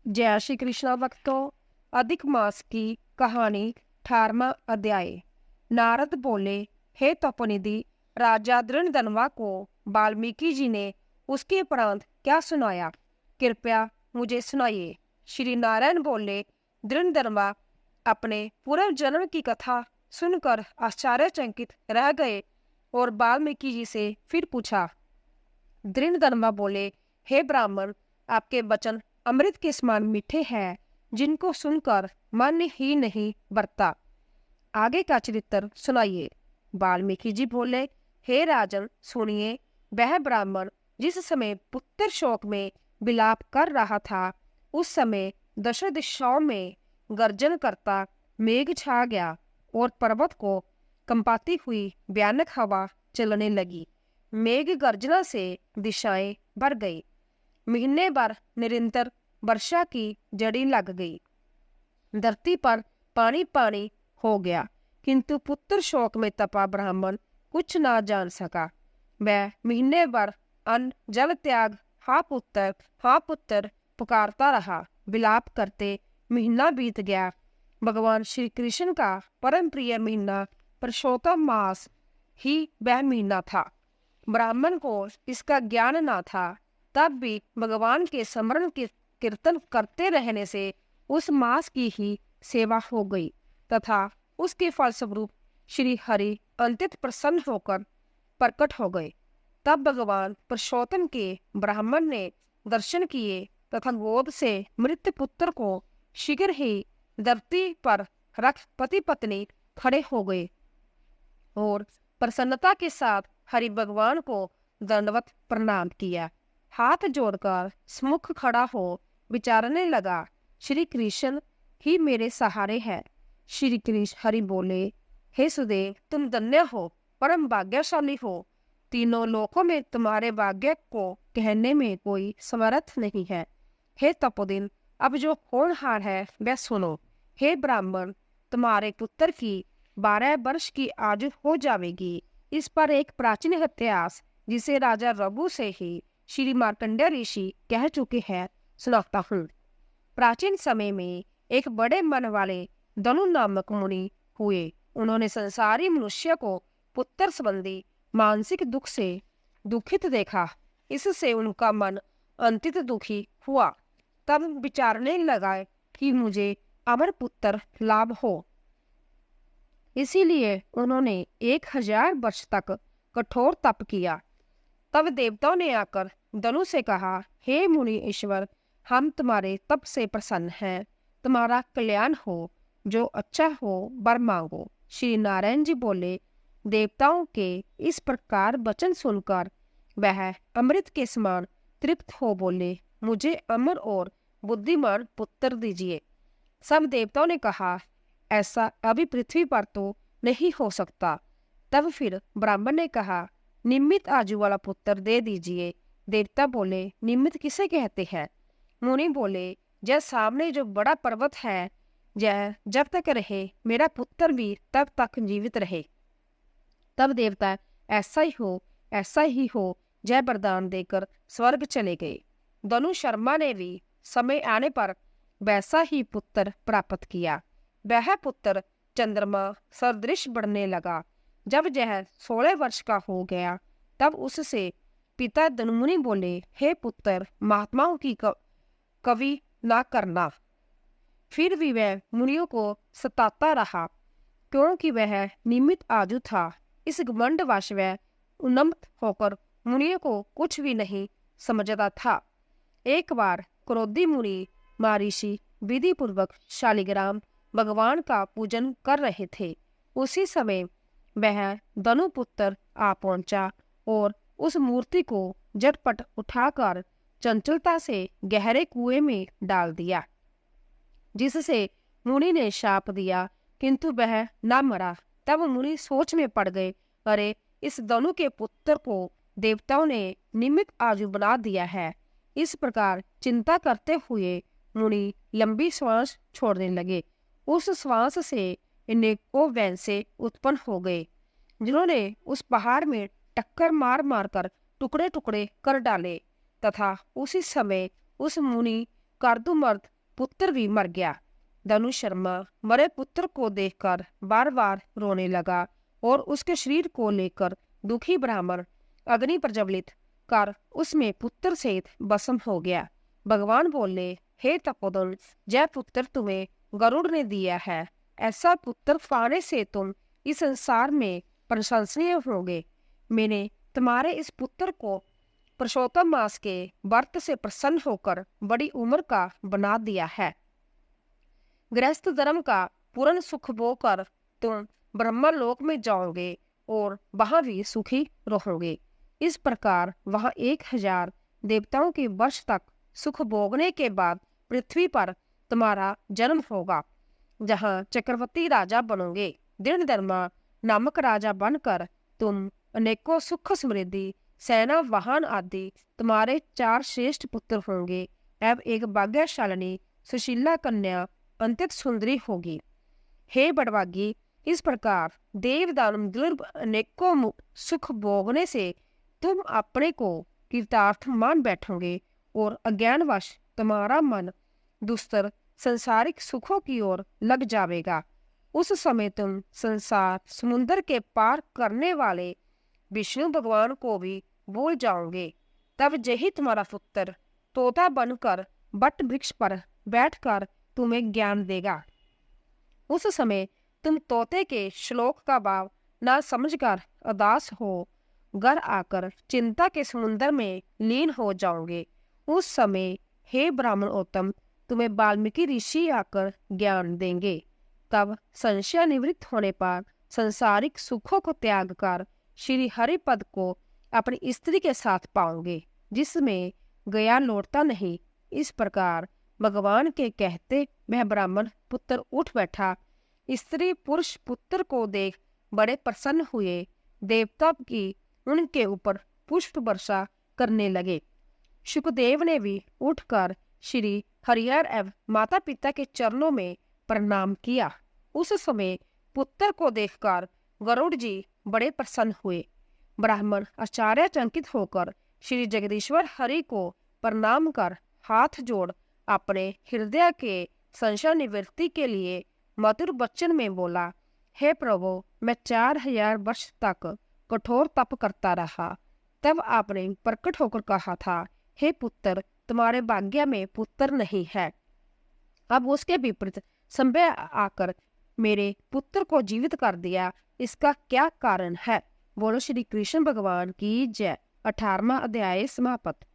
जय श्री कृष्णा भक्तों। अधिक मास की कहानी 18वां अध्याय। नारद बोले, हे तपोनिधि, राजा दृणधनवा को वाल्मीकि जी ने उसके उपरांत क्या सुनाया, कृपया मुझे सुनाइए। श्री नारायण बोले, दृणधनवा अपने पूर्व जन्म की कथा सुनकर आश्चर्यचकित रह गए और वाल्मीकि जी से फिर पूछा। दृणधनवा बोले, हे ब्राह्मण, आपके वचन अमृत के समान मीठे हैं, जिनको सुनकर मन ही नहीं भरता। आगे का चरित्र सुनाइए। वाल्मीकि जी बोले, हे राजन, सुनिए। वह ब्राह्मण जिस समय पुत्र शोक में विलाप कर रहा था, उस समय दशरथ दिशाओं में गर्जन करता मेघ छा गया और पर्वत को कंपाती हुई भयानक हवा चलने लगी। मेघ गर्जना से दिशाएं भर गई। महीने भर निरंतर वर्षा की जड़ी लग गई। धरती पर पानी पानी हो गया, किंतु पुत्र शोक में तपा ब्राह्मण कुछ ना जान सका। वह महीने भर अन्न जल त्याग हा पुत्र पुकारता रहा। विलाप करते महीना बीत गया। भगवान श्री कृष्ण का परम प्रिय महीना पुरुषोत्तम मास ही वह महीना था। ब्राह्मण को इसका ज्ञान ना था, तब भी भगवान के स्मरण के कीर्तन करते रहने से उस मास की ही सेवा हो गई तथा उसके फलस्वरूप श्री हरि अंतित प्रसन्न होकर प्रकट हो गए। तब भगवान पुरुषोत्तम के ब्राह्मण ने दर्शन किए तथा गोद से मृत पुत्र को शीघ्र ही धरती पर रख पति पत्नी खड़े हो गए और प्रसन्नता के साथ हरि भगवान को दंडवत प्रणाम किया। हाथ जोड़कर सम्मुख खड़ा हो विचारने लगा, श्री कृष्ण ही मेरे सहारे है। श्री कृष्ण हरि बोले, हे सुदेव, तुम धन्य हो, परम भाग्यशाली हो। तीनों लोकों में तुम्हारे भाग्य को कहने में कोई समर्थ नहीं है। हे तपोदिन, अब जो होनहार है वह सुनो। हे ब्राह्मण, तुम्हारे पुत्र की 12 वर्ष की आयु हो जाएगी। इस पर एक प्राचीन इतिहास, जिसे राजा रघु से ही श्री मार्कंडेय ऋषि कह चुके हैं, सुनाता हूँ। प्राचीन समय में एक बड़े मन वाले धनु नामक मुनि हुए। उन्होंने संसारी मनुष्य को पुत्र संबंधी मानसिक दुख से दुखित देखा। इससे उनका मन अंतित दुखी हुआ। तब विचारने लगा कि मुझे अमर पुत्र लाभ हो। इसीलिए उन्होंने 1000 वर्ष तक कठोर तप किया। तब देवताओं ने आकर धनु से कहा, हे मुनि ईश्वर, हम तुम्हारे तप से प्रसन्न हैं। तुम्हारा कल्याण हो, जो अच्छा हो वर मांगो। श्री नारायण जी बोले, देवताओं के इस प्रकार वचन सुनकर वह अमृत के समान तृप्त हो बोले, मुझे अमर और बुद्धिमान पुत्र दीजिए। सब देवताओं ने कहा, ऐसा अभी पृथ्वी पर तो नहीं हो सकता। तब फिर ब्राह्मण ने कहा, निमित आयु वाला पुत्र दे दीजिए। देवता बोले, निमित किसे कहते हैं? मुनि बोले, जब सामने जो बड़ा पर्वत है, यह जब तक रहे, मेरा पुत्र भी तब तक जीवित रहे। तब देवता, ऐसा ही हो, जय वरदान देकर स्वर्ग चले गए। धनु शर्मा ने भी समय आने पर वैसा ही पुत्र प्राप्त किया। वह पुत्र चंद्रमा सदृश बढ़ने लगा। जब यह 16 वर्ष का हो गया, तब उससे पिता धनुमुनि बोले, हे पुत्र, महात्माओं की कवि ना करना। फिर भी वह मुनियों को सताता रहा, क्योंकि वह निमित आयु था। इस घमंडवश वह उन्मत्त होकर मुनियों को कुछ भी नहीं समझता था। एक बार क्रोधी मुनि महर्षि विधि पूर्वक शालिग्राम भगवान का पूजन कर रहे थे। उसी समय वह धनुपुत्र आ पहुंचा और उस मूर्ति को झटपट उठाकर चंचलता से गहरे कुएं में डाल दिया, जिससे मुनि ने शाप दिया, किंतु वह न मरा। तब मुनि सोच में पड़ गए, अरे, इस धनु के पुत्र को देवताओं ने निमित आयु बना दिया है। इस प्रकार चिंता करते हुए मुनि लंबी श्वास छोड़ने लगे। उस श्वास से अनेकों वैंसे उत्पन्न हो गए, जिन्होंने उस पहाड़ में टक्कर मार मार कर टुकड़े टुकड़े कर डाले। तथा उसी समय उस मुनि कर्दमर्द पुत्र भी मर गया। धनु शर्मा मरे पुत्र को देखकर बार बार रोने लगा और उसके शरीर को लेकर दुखी ब्राह्मण अग्नि प्रज्वलित कर उसमें पुत्र सहित भस्म हो गया। भगवान बोले, हे तपोधन, जय पुत्र तुम्हें गरुड़ ने दिया है। ऐसा पुत्र पाने से तुम इस संसार में प्रशंसनीय होगे। मैंने तुम्हारे इस पुत्र को पुरुषोत्तम मास के व्रत से प्रसन्न होकर बड़ी उम्र का बना दिया है। गृहस्थ धर्म का पूर्ण सुख भोगकर तुम ब्रह्मलोक में जाओगे और वहां भी सुखी रहोगे। इस प्रकार वहां 1000 देवताओं के वर्ष तक सुख भोगने के बाद पृथ्वी पर तुम्हारा जन्म होगा, जहां चक्रवर्ती राजा बनोगे। दृढ़धर्मा नामक राजा बनकर तुम अनेकों सुख समृद्धि सेना वाहन आदि तुम्हारे 4 श्रेष्ठ पुत्र होंगे एवं एक भाग्यशालिनी सुशीला कन्या अंत्यत सुंदरी होगी। हे बड़भागी, इस प्रकार देव दानव दुर्लभ अनेकों सुख भोगने से तुम अपने को कृतार्थ मान बैठोगे और अज्ञानवश तुम्हारा मन दुस्तर संसारिक सुखों की ओर लग जाएगा। उस समय तुम संसार समुद्र के पार करने वाले विष्णु भगवान को भी भूल जाओगे। तब यही तुम्हारा पुत्र तोता बनकर बट वृक्ष पर बैठकर तुम्हें ज्ञान देगा। उस समय तुम तोते के श्लोक का भाव ना समझकर उदास हो घर आकर चिंता के समुद्र में लीन हो जाओगे। उस समय हे ब्राह्मणोत्तम, तुम्हें वाल्मीकि ऋषि आकर ज्ञान देंगे। तब संशय निवृत्त होने पर संसारिक सुखों को त्याग कर श्री हरि पद को अपनी स्त्री के साथ पाओगे, जिसमें गया लौटता नहीं। इस प्रकार भगवान के कहते वह ब्राह्मण पुत्र उठ बैठा। स्त्री पुरुष पुत्र को देख बड़े प्रसन्न हुए। देवता की उनके ऊपर पुष्प वर्षा करने लगे। शुकदेव ने भी उठकर श्री हरिहर एवं माता पिता के चरणों में प्रणाम किया। उस समय पुत्र को देखकर गरुड़ जी बड़े प्रसन्न हुए। ब्राह्मण आश्चर्यचकित होकर श्री जगदीश्वर हरि को प्रणाम कर हाथ जोड़ अपने हृदय के संशय निवृत्ति के लिए मधुर वचन में बोला, हे प्रभु, मैं 4000 वर्ष तक कठोर तप करता रहा। तब आपने प्रकट होकर कहा था, हे पुत्र, तुम्हारे भाग्य में पुत्र नहीं है। अब उसके विपरीत समय आकर मेरे पुत्र को जीवित कर दिया, इसका क्या कारण है? बोलो श्री कृष्ण भगवान की जय। 18वां अध्याय समाप्त।